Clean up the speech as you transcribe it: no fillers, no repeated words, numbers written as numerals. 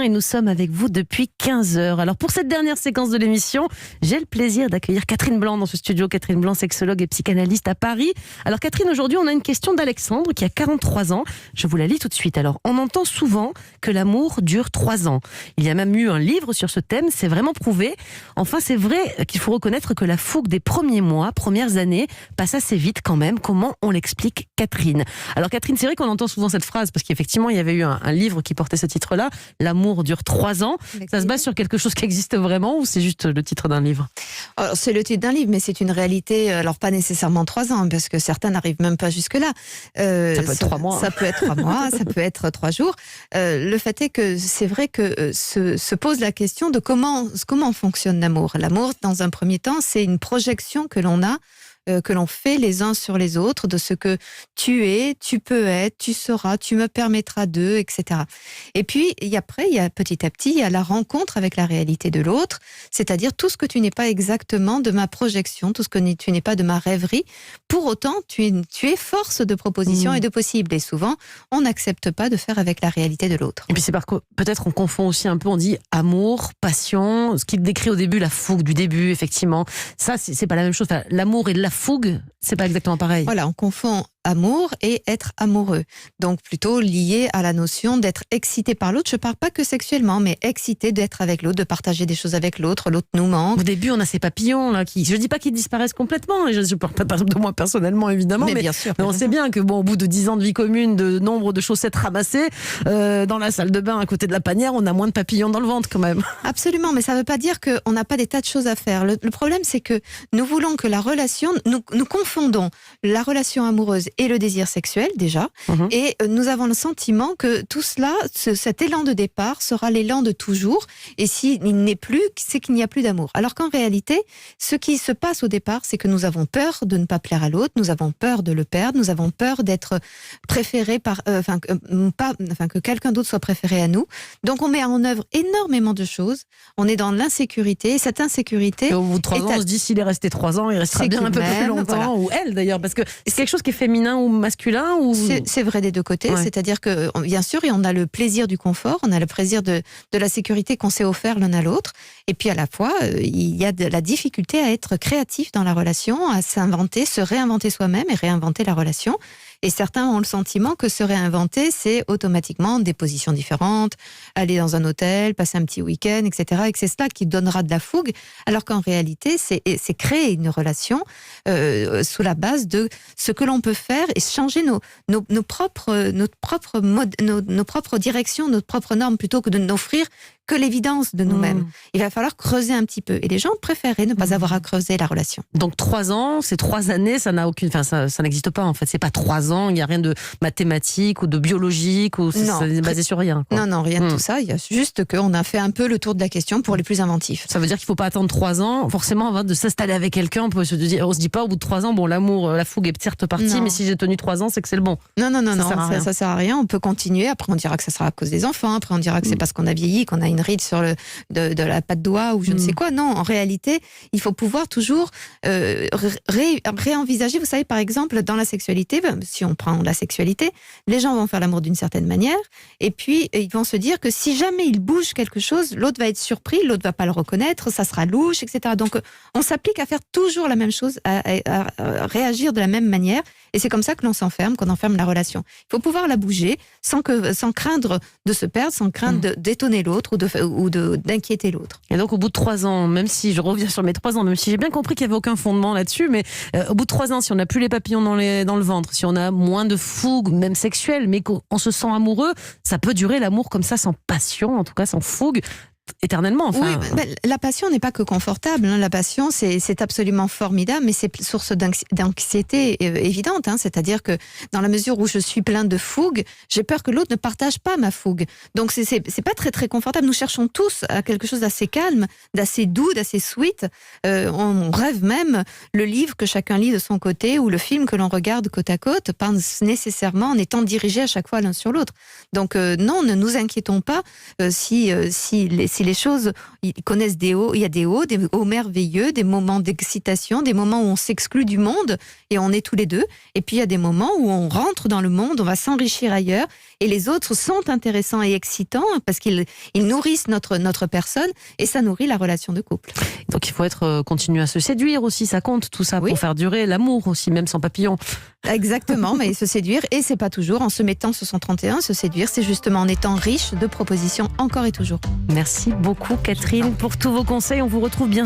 et nous sommes avec vous depuis 15 heures. Alors pour cette dernière séquence de l'émission, j'ai le plaisir d'accueillir Catherine Blanc dans ce studio. Catherine Blanc, sexologue et psychanalyste à Paris. Alors Catherine, aujourd'hui on a une question d'Alexandre qui a 43 ans. Je vous la lis tout de suite. Alors on entend souvent que l'amour dure 3 ans. Il y a même eu un livre sur ce thème, c'est vraiment prouvé. Enfin c'est vrai qu'il faut reconnaître que la fougue des premiers mois, premières années, passe assez vite quand même. Comment on l'explique, Catherine? Alors Catherine, c'est vrai qu'on entend souvent cette phrase parce qu'effectivement il y avait eu un livre qui portait ce titre-là, L'amour dure 3 ans. Ça se base sur quelque chose qui existe vraiment ou c'est juste le titre d'un livre? Alors, c'est le titre d'un livre, mais c'est une réalité, alors pas nécessairement 3 ans, parce que certains n'arrivent même pas jusque-là. Ça peut être 3 mois. Ça peut être 3 mois, ça peut être 3 jours. Le fait est que c'est vrai que se pose la question de comment fonctionne l'amour. L'amour, dans un premier temps, c'est une projection que l'on a, que l'on fait les uns sur les autres, de ce que tu es, tu peux être, tu seras, tu me permettras de, etc. Et puis, après, il y a petit à petit, il y a la rencontre avec la réalité de l'autre, c'est-à-dire tout ce que tu n'es pas exactement de ma projection, tout ce que tu n'es pas de ma rêverie. Pour autant, tu es force de proposition et de possible. Et souvent, on n'accepte pas de faire avec la réalité de l'autre. Et puis c'est peut-être on confond aussi un peu, on dit amour, passion, ce qu'il décrit au début, la fougue du début, effectivement. Ça, c'est pas la même chose. Enfin, l'amour et la fougue, c'est pas exactement pareil. Voilà, on confond amour et être amoureux. Donc plutôt lié à la notion d'être excité par l'autre. Je parle pas que sexuellement, mais excité d'être avec l'autre, de partager des choses avec l'autre. L'autre nous manque. Au début, on a ces papillons là je dis pas qu'ils disparaissent complètement. Et je parle pas de moi personnellement, évidemment, mais bien sûr. Mais on sait bien que au bout de 10 ans de vie commune, de nombre de chaussettes ramassées dans la salle de bain à côté de la panière, on a moins de papillons dans le ventre quand même. Absolument, mais ça veut pas dire qu'on n'a pas des tas de choses à faire. Le problème, c'est que nous voulons que la relation, nous confondons la relation amoureuse et le désir sexuel déjà, et nous avons le sentiment que tout cela, cet élan de départ sera l'élan de toujours, et s'il n'est plus, c'est qu'il n'y a plus d'amour. Alors qu'en réalité, ce qui se passe au départ, c'est que nous avons peur de ne pas plaire à l'autre, nous avons peur de le perdre, nous avons peur d'être préféré que quelqu'un d'autre soit préféré à nous. Donc on met en œuvre énormément de choses, on est dans l'insécurité, et cette insécurité... Et au bout de 3 ans, on se dit s'il est resté 3 ans, il restera bien un peu plus longtemps, voilà. Ou elle d'ailleurs, parce que c'est quelque chose qui est féminin ou masculin ou... C'est vrai des deux côtés, ouais. C'est-à-dire que bien sûr, on a le plaisir du confort, on a le plaisir de la sécurité qu'on s'est offert l'un à l'autre, et puis à la fois, il y a de la difficulté à être créatif dans la relation, à s'inventer, se réinventer soi-même et réinventer la relation. Et certains ont le sentiment que se réinventer, c'est automatiquement des positions différentes, aller dans un hôtel, passer un petit week-end, etc. Et que c'est cela qui donnera de la fougue, alors qu'en réalité, c'est créer une relation sous la base de ce que l'on peut faire et changer nos propres directions, nos propres normes, plutôt que de n'offrir que l'évidence de nous-mêmes. Il va falloir creuser un petit peu. Et les gens préféraient ne pas avoir à creuser la relation. Donc 3 ans, c'est 3 années, ça n'a aucune... Enfin, ça n'existe pas en fait. C'est pas 3 ans, il n'y a rien de mathématique ou de biologique, ou ça n'est basé sur rien, quoi. Non, rien de tout ça. Il y a juste qu'on a fait un peu le tour de la question pour les plus inventifs. Ça veut dire qu'il ne faut pas attendre 3 ans, forcément, avant de s'installer avec quelqu'un. On se dit pas au bout de 3 ans, bon, l'amour, la fougue est certes partie, mais si j'ai tenu 3 ans, c'est que c'est le bon. Non, ça sert à rien. On peut continuer. Après, on dira que ça sera à cause des enfants. Après, on dira que c'est parce qu'on a vieilli, qu'on a une ride sur de la patte doigt ou je ne sais quoi. Non, en réalité, il faut pouvoir toujours réenvisager. Vous savez, par exemple, dans la sexualité, si on prend la sexualité, les gens vont faire l'amour d'une certaine manière, et puis ils vont se dire que si jamais il bouge quelque chose, l'autre va être surpris, l'autre va pas le reconnaître, ça sera louche, etc. Donc, on s'applique à faire toujours la même chose, à réagir de la même manière, et c'est comme ça que l'on s'enferme, qu'on enferme la relation. Il faut pouvoir la bouger sans craindre de se perdre, sans craindre d'étonner l'autre ou d'inquiéter l'autre. Et donc au bout de 3 ans, même si je reviens sur mes 3 ans, même si j'ai bien compris qu'il n'y avait aucun fondement là-dessus, mais au bout de 3 ans, si on n'a plus les papillons dans le ventre, si on a moins de fougue, même sexuelle, mais qu'on se sent amoureux, ça peut durer l'amour comme ça, sans passion, en tout cas sans fougue, éternellement. Enfin... Oui, mais la passion n'est pas que confortable. La passion, c'est absolument formidable, mais c'est source d'anxiété évidente. C'est-à-dire que dans la mesure où je suis plein de fougue, j'ai peur que l'autre ne partage pas ma fougue. Donc c'est pas très très confortable. Nous cherchons tous à quelque chose d'assez calme, d'assez doux, d'assez sweet. On rêve même le livre que chacun lit de son côté ou le film que l'on regarde côte à côte, pas nécessairement en étant dirigé à chaque fois l'un sur l'autre. Donc non, ne nous inquiétons pas si si les choses, ils connaissent des hauts, il y a des hauts merveilleux, des moments d'excitation, des moments où on s'exclut du monde et on est tous les deux. Et puis il y a des moments où on rentre dans le monde, on va s'enrichir ailleurs et les autres sont intéressants et excitants parce qu'ils nourrissent notre personne et ça nourrit la relation de couple. Donc il faut continuer à se séduire aussi, ça compte tout ça pour faire durer l'amour aussi, même sans papillon. Exactement, mais se séduire, et c'est pas toujours en se mettant sur son 31, se séduire, c'est justement en étant riche de propositions encore et toujours. Merci beaucoup Catherine pour tous vos conseils, on vous retrouve bien